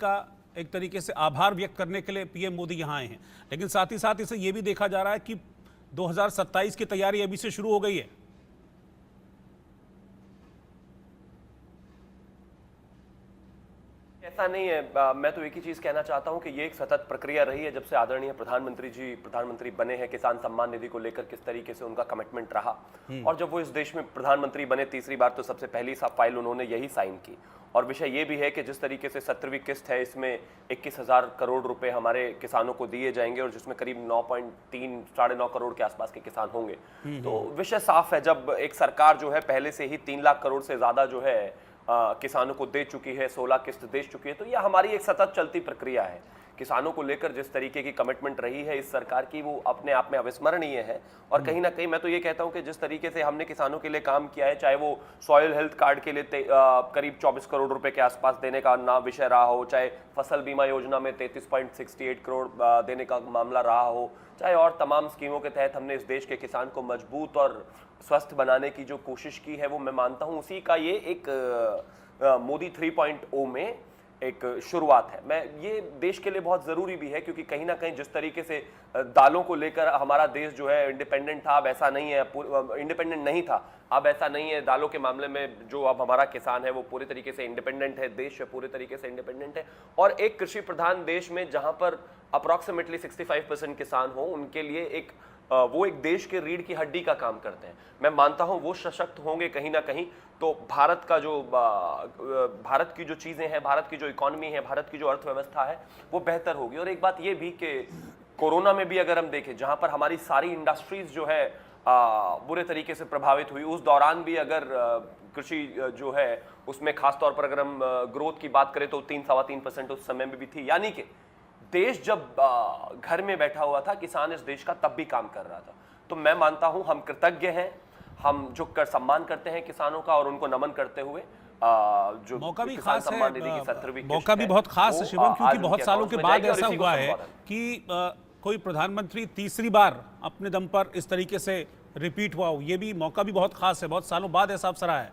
का एक तरीके से आभार व्यक्त करने के लिए पीएम मोदी यहां आए हैं, लेकिन साथ ही साथ इसे यह भी देखा जा रहा है कि 2027 की तैयारी अभी से शुरू हो गई है। ऐसा नहीं है। मैं तो एक ही चीज कहना चाहता हूं कि ये एक सतत प्रक्रिया रही है जब से आदरणीय प्रधानमंत्री जी प्रधानमंत्री बने हैं। किसान सम्मान निधि को लेकर किस तरीके से उनका कमिटमेंट रहा, और जब वो इस देश में प्रधानमंत्री बने तीसरी बार, तो सबसे पहली फाइल उन्होंने यही साइन की। और विषय ये भी है कि जिस तरीके से 17वीं किस्त है, इसमें 21,000 करोड़ रुपए हमारे किसानों को दिए जाएंगे, और जिसमें करीब 9.3 साढ़े 9 करोड़ के आसपास के किसान होंगे। तो विषय साफ है, जब एक सरकार जो है पहले से ही 3 लाख करोड़ से ज्यादा जो है किसानों को दे चुकी है, 16 किस्त दे चुकी है, तो यह हमारी एक सतत चलती प्रक्रिया है। किसानों को लेकर जिस तरीके की कमिटमेंट रही है इस सरकार की, वो अपने आप में अविस्मरणीय है। और कहीं ना कहीं मैं तो ये कहता हूं कि जिस तरीके से हमने किसानों के लिए काम किया है, चाहे वो सॉइल हेल्थ कार्ड के लिए करीब 24 करोड़ रुपए के आसपास देने का ना विषय रहा हो, चाहे फसल बीमा योजना में 33.68 करोड़ देने का मामला रहा हो, चाहे और तमाम स्कीमों के तहत हमने इस देश के किसान को मजबूत और स्वस्थ बनाने की जो कोशिश की है, वो मैं मानता हूं उसी का ये एक मोदी 3.0 में एक शुरुआत है। मैं ये देश के लिए बहुत जरूरी भी है, क्योंकि कहीं ना कहीं जिस तरीके से दालों को लेकर हमारा देश जो है इंडिपेंडेंट था, अब ऐसा नहीं है, इंडिपेंडेंट नहीं था, अब ऐसा नहीं है। दालों के मामले में जो अब हमारा किसान है वो पूरे तरीके से इंडिपेंडेंट है, देश पूरे तरीके से इंडिपेंडेंट है। और एक कृषि प्रधान देश में जहां पर अप्रोक्सीमेटली 65% किसान हो, उनके लिए वो एक देश के रीढ़ की हड्डी का काम करते हैं। मैं मानता हूं वो सशक्त होंगे कहीं ना कहीं, तो भारत की जो चीजें हैं, भारत की जो इकोनॉमी है, भारत की जो अर्थव्यवस्था है, वो बेहतर होगी। और एक बात ये भी कि कोरोना में भी अगर हम देखें, जहां पर हमारी सारी इंडस्ट्रीज जो है बुरे तरीके से प्रभावित हुई, उस दौरान भी अगर कृषि जो है उसमें खासतौर पर अगर हम ग्रोथ की बात करें तो 3-3.25% उस समय में भी थी। यानी कि देश जब घर में बैठा हुआ था, किसान इस देश का तब भी काम कर रहा था। तो मैं मानता हूं हम कृतज्ञ हैं, हम जो कर सम्मान करते हैं किसानों का, और उनको नमन करते हुए जो मौका भी किसान खास है, सम्मान निधि की 17वीं मौका भी बहुत खास है शिवम, क्योंकि बहुत सालों के बाद ऐसा हुआ है कि कोई प्रधानमंत्री तीसरी बार अपने दम पर इस तरीके से रिपीट हुआ हो। ये भी मौका भी बहुत खास है, बहुत सालों बाद ऐसा अवसर आया है।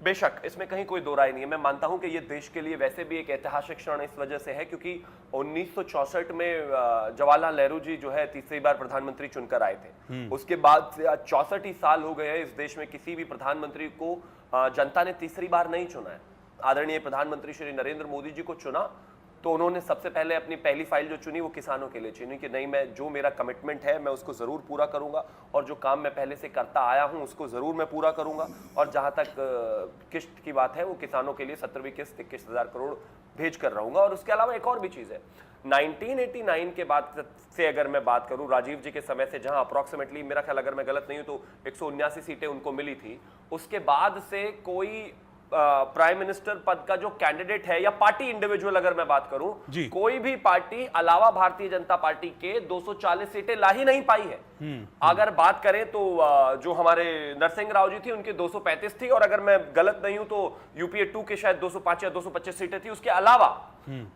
बेशक इसमें कहीं कोई दो राय नहीं है। मैं मानता हूं कि ये देश के लिए वैसे भी एक ऐतिहासिक क्षण इस वजह से है क्योंकि 1964 में जवाहरलाल नेहरू जी जो है तीसरी बार प्रधानमंत्री चुनकर आए थे। उसके बाद 64 ही साल हो गए हैं इस देश में किसी भी प्रधानमंत्री को जनता ने तीसरी बार नहीं चुना है। आदरणीय प्रधानमंत्री श्री नरेंद्र मोदी जी को चुना तो उन्होंने सबसे पहले अपनी पहली फाइल जो चुनी वो किसानों के लिए चुनी कि नहीं, मैं जो मेरा कमिटमेंट है मैं उसको जरूर पूरा करूंगा, और जो काम मैं पहले से करता आया हूं उसको जरूर मैं पूरा करूंगा। और जहां तक किस्त की बात है वो किसानों के लिए 17वीं किस्त 21,000 करोड़ भेज कर रहूंगा। और उसके अलावा एक और भी चीज है, 1989 के बाद से अगर मैं बात करूं, राजीव जी के समय से जहां अप्रोक्सीमेटली मेरा ख्याल अगर मैं गलत नहीं हूं तो 179 सीटें उनको मिली थी, उसके बाद से कोई प्राइम मिनिस्टर पद का जो कैंडिडेट है या पार्टी इंडिविजुअल अगर मैं बात करूं, कोई भी पार्टी अलावा भारतीय जनता पार्टी के 240 सीटें ला ही नहीं पाई है। अगर बात करें तो जो हमारे नरसिंह राव जी थी उनकी 235 थी, और अगर मैं गलत नहीं हूं तो यूपीए 2 के शायद 205 या 225 सीटें थी। उसके अलावा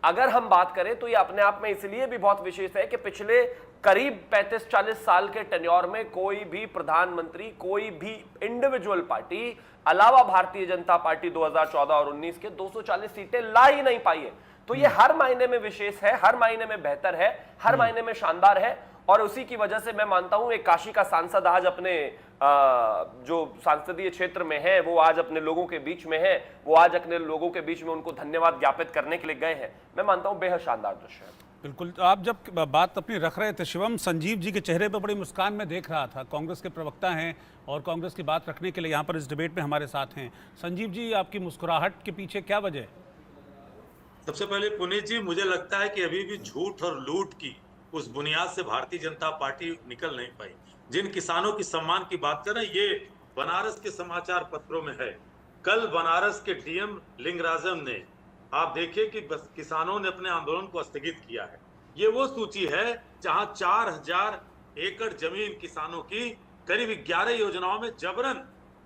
अगर हम बात करें तो ये अपने आप में इसलिए भी बहुत विशेष है कि पिछले करीब 35-40 साल के टेन्योर में कोई भी प्रधानमंत्री, कोई भी इंडिविजुअल पार्टी अलावा भारतीय जनता पार्टी 2014 और 19 के 240 सीटें ला ही नहीं पाई है। तो ये हर मायने में विशेष है, हर मायने में बेहतर है, हर मायने में शानदार है। और उसी की वजह से मैं मानता हूं एक काशी का सांसद आज अपने जो संसदीय क्षेत्र में है वो आज अपने लोगों के बीच में है, वो आज अपने लोगों के बीच में उनको धन्यवाद ज्ञापित करने के लिए गए हैं। मैं मानता हूं बेहद शानदार दृश्य है। बिल्कुल, आप जब बात अपनी रख रहे थे शिवम, संजीव जी के चेहरे पर बड़ी मुस्कान में देख रहा था। कांग्रेस के प्रवक्ता हैं और कांग्रेस की बात रखने के लिए यहाँ पर इस डिबेट में हमारे साथ हैं। संजीव जी, आपकी मुस्कुराहट के पीछे क्या वजह है? सबसे पहले पुनीत जी, मुझे लगता है कि अभी भी झूठ और लूट की उस बुनियाद से भारतीय जनता पार्टी निकल नहीं पाई। जिन किसानों की सम्मान की बात करें, ये बनारस के समाचार पत्रों में है। कल बनारस के डीएम लिंगराजम ने, आप देखिए कि बस किसानों ने अपने आंदोलन को स्थगित किया है। ये वो सूची है जहां 4,000 एकड़ जमीन किसानों की करीब 11 योजनाओं में जबरन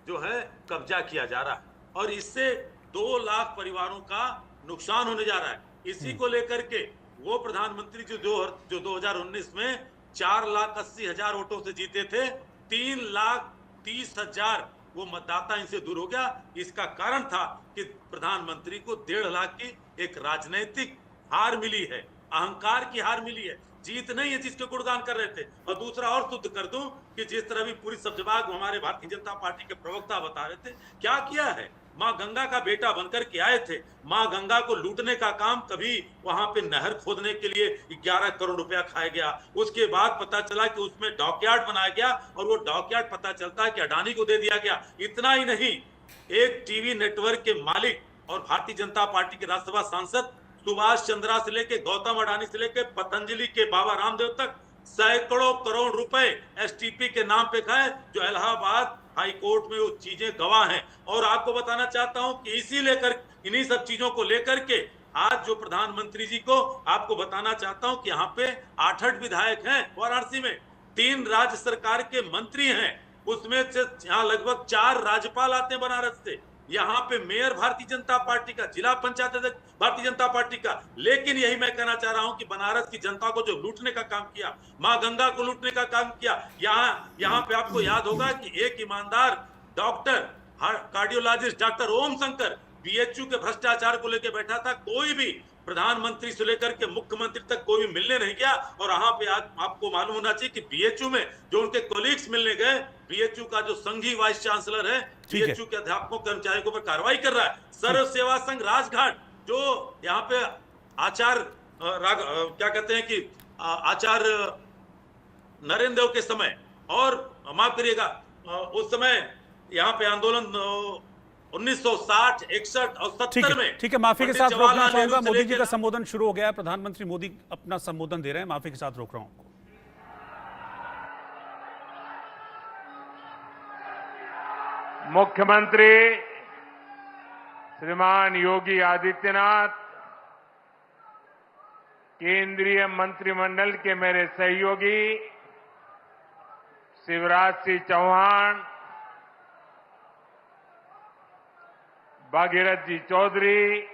जो है कब्जा किया जा रहा है, और इससे 2 लाख परिवारों का नुकसान होने जा रहा है। इसी को लेकर के वो प्रधानमंत्री जो 2019 में 4,80,000 वोटों से जीते थे, 3,30,000 वो मतदाता इनसे दूर हो गया। इसका कारण था कि प्रधानमंत्री को 1.5 लाख की एक राजनीतिक हार मिली है, अहंकार की हार मिली है, जीत नहीं है जिसके गुणगान कर रहे थे। और दूसरा और शुद्ध कर दूं कि जिस तरह भी पूरी सब्जबाग हमारे भारतीय जनता पार्टी के प्रवक्ता बता रहे थे, क्या किया है। मां गंगा का बेटा बनकर के आए थे, मां गंगा को लूटने का काम, कभी वहां पे नहर खोदने के लिए 11 करोड़ रुपया खाया गया। उसके बाद पता चला कि उसमें डॉकयार्ड बनाया गया और वो डॉकयार्ड पता चलता है कि अडानी को दे दिया गया। इतना ही नहीं, एक टीवी नेटवर्क के मालिक और भारतीय जनता पार्टी के राज्यसभा सांसद सुभाष चंद्रा से लेके गौतम अडानी से लेके पतंजलि के बाबा रामदेव तक सैकड़ों करोड़ रुपए एसटीपी के नाम पे खाए, जो इलाहाबाद हाई कोर्ट में वो चीजें गवाह हैं। और आपको बताना चाहता हूं कि इन्हीं सब चीजों को लेकर के आज जो प्रधानमंत्री जी को आपको बताना चाहता हूं कि यहाँ पे 8 विधायक हैं वाराणसी में, 3 राज्य सरकार के मंत्री हैं, उसमें से यहाँ लगभग 4 राज्यपाल आते हैं बनारस से, यहाँ पे मेयर भारतीय जनता पार्टी का, जिला पंचायत अध्यक्ष भारतीय जनता पार्टी का। लेकिन यही मैं कहना चाह रहा हूं कि बनारस की जनता को जो लूटने का काम किया, मां गंगा को लूटने का काम किया, यहाँ पे आपको याद होगा कि एक ईमानदार डॉक्टर, कार्डियोलॉजिस्ट डॉक्टर ओम शंकर बीएचयू के भ्रष्टाचार को लेकर बैठा था। कोई भी प्रधानमंत्री से लेकर के मुख्यमंत्री तक कोई भी मिलने नहीं गया। और यहाँ पे आज आपको मालूम होना चाहिए कि बीएचयू में जो उनके कोलीग्स मिलने गए, बीएचयू का जो संघी वाइस चांसलर है, बीएचयू के अध्यापकों कर्मचारियों के ऊपर कार्रवाई कर रहा है। सर्व सेवा संघ राजघाट, जो यहाँ पे क्या कहते हैं कि आचार्य नरेंद्र देव के समय, और माफ करिएगा उस समय यहाँ पे आंदोलन 1960, 61 और 70 में। ठीक है, माफी के साथ रोकना चाहूंगा। मोदी जी का संबोधन शुरू हो गया है, प्रधानमंत्री मोदी अपना संबोधन दे रहे हैं, माफी के साथ रोक रहा हूं आपको। मुख्यमंत्री श्रीमान योगी आदित्यनाथ, केंद्रीय मंत्रिमंडल के मेरे सहयोगी शिवराज सिंह चौहान, भागीरथ जी चौधरी,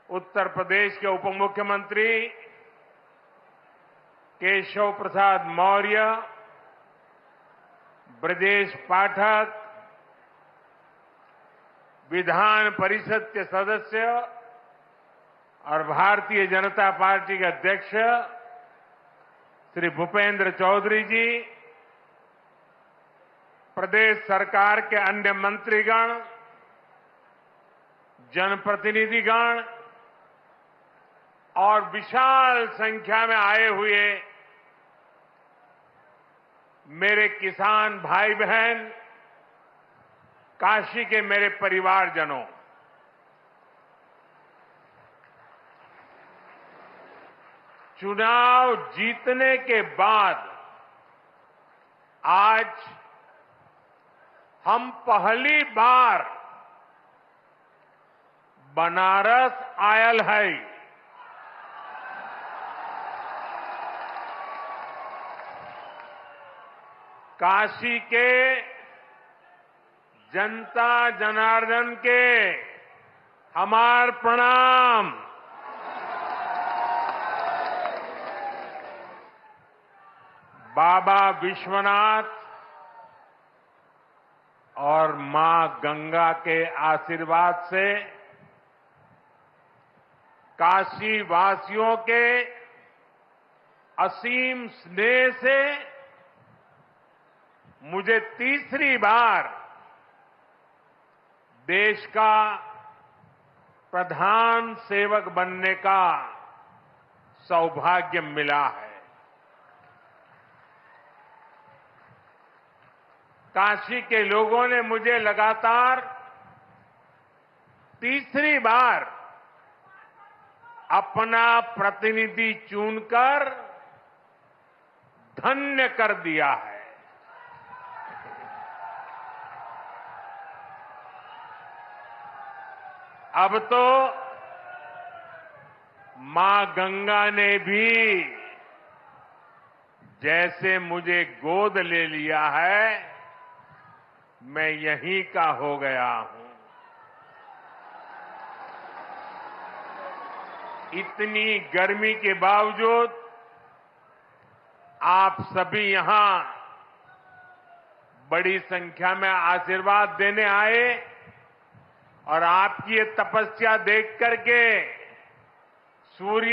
उत्तर प्रदेश के उप मुख्यमंत्री केशव प्रसाद मौर्य, ब्रजेश पाठक, विधान परिषद के सदस्य और भारतीय जनता पार्टी के अध्यक्ष श्री भूपेंद्र चौधरी जी, प्रदेश सरकार के अन्य मंत्रीगण, जनप्रतिनिधिगण और विशाल संख्या में आए हुए मेरे किसान भाई बहन, काशी के मेरे परिवारजनों, चुनाव जीतने के बाद आज हम पहली बार बनारस आयल है। काशी के जनता जनार्दन के हमार प्रणाम। बाबा विश्वनाथ और मां गंगा के आशीर्वाद से काशी वासियों के असीम स्नेह से मुझे तीसरी बार देश का प्रधान सेवक बनने का सौभाग्य मिला है। काशी के लोगों ने मुझे लगातार तीसरी बार अपना प्रतिनिधि चुनकर धन्य कर दिया है। अब तो मां गंगा ने भी जैसे मुझे गोद ले लिया है, मैं यहीं का हो गया हूं। इतनी गर्मी के बावजूद आप सभी यहां बड़ी संख्या में आशीर्वाद देने आए और आपकी ये तपस्या देख करके सूर्य